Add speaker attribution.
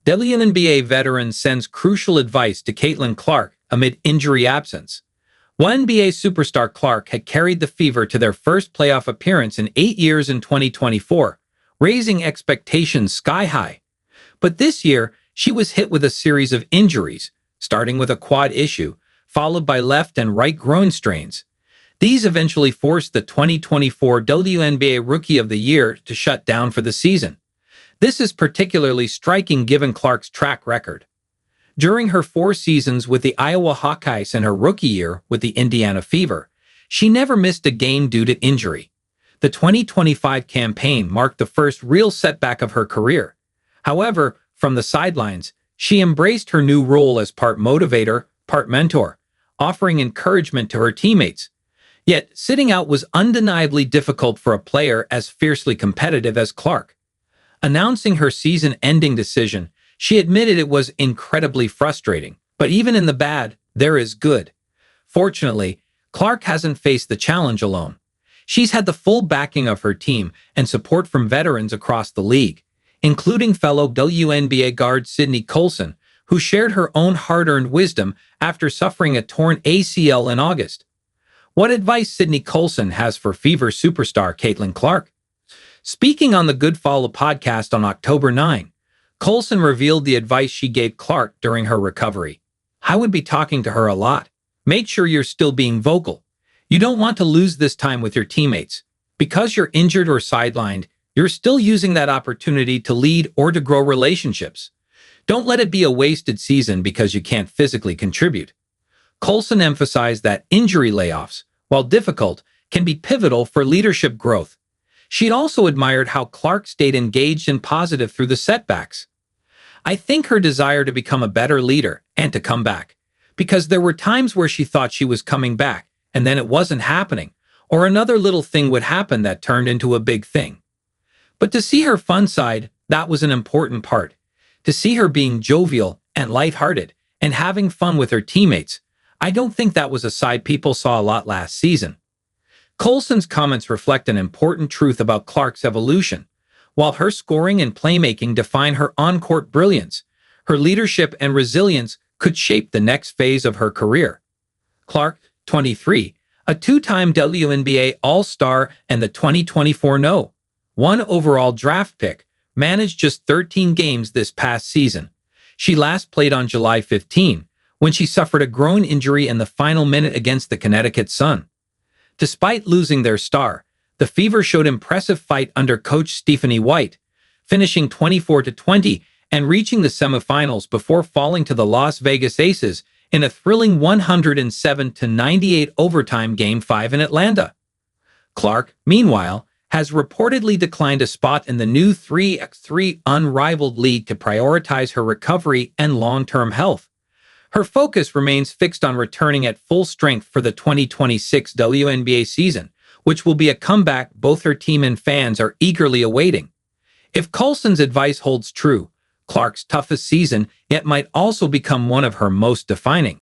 Speaker 1: WNBA veteran sends crucial advice to Clark amid injury absence. WNBA Superstar Clark had carried the Fever to their first playoff appearance in 8 years in 2024, raising expectations sky high. But this year, she was hit with a series of injuries, starting with a quad issue, followed by left and right groin strains. These eventually forced the 2024 WNBA Rookie of the Year to shut down for the season. This is particularly striking given Clark's track record. During her 4 seasons with the Iowa Hawkeyes and her rookie year with the Indiana Fever, she never missed a game due to injury. The 2025 campaign marked the first real setback of her career. However, from the sidelines, she embraced her new role as part motivator, part mentor, offering encouragement to her teammates. Yet, sitting out was undeniably difficult for a player as fiercely competitive as Clark. Announcing her season-ending decision, she admitted it was incredibly frustrating. But even in the bad, there is good. Fortunately, Clark hasn't faced the challenge alone. She's had the full backing of her team and support from veterans across the league, including fellow WNBA guard Sydney Colson, who shared her own hard-earned wisdom after suffering a torn ACL in August. What advice Sydney Colson has for Fever superstar Clark? Speaking on the Good Follow podcast on October 9, Colson revealed the advice she gave Clark during her recovery. "I would be talking to her a lot. Make sure you're still being vocal. You don't want to lose this time with your teammates. Because you're injured or sidelined, you're still using that opportunity to lead or to grow relationships. Don't let it be a wasted season because you can't physically contribute." Colson emphasized that injury layoffs, while difficult, can be pivotal for leadership growth. She'd also admired how Clark stayed engaged and positive through the setbacks. "I think her desire to become a better leader and to come back, because there were times where she thought she was coming back and then it wasn't happening, or another little thing would happen that turned into a big thing. But to see her fun side, that was an important part. To see her being jovial and lighthearted and having fun with her teammates, I don't think that was a side people saw a lot last season." Colson's comments reflect an important truth about Clark's evolution. While her scoring and playmaking define her on-court brilliance, her leadership and resilience could shape the next phase of her career. Clark, 23, a 2-time WNBA All-Star and the 2024 No. 1 overall draft pick, managed just 13 games this past season. She last played on July 15, when she suffered a groin injury in the final minute against the Connecticut Sun. Despite losing their star, the Fever showed impressive fight under coach Stephanie White, finishing 24-20 and reaching the semifinals before falling to the Las Vegas Aces in a thrilling 107-98 overtime Game 5 in Atlanta. Clark, meanwhile, has reportedly declined a spot in the new 3x3 unrivaled league to prioritize her recovery and long-term health. Her focus remains fixed on returning at full strength for the 2026 WNBA season, which will be a comeback both her team and fans are eagerly awaiting. If Colson's advice holds true, Clark's toughest season yet might also become one of her most defining.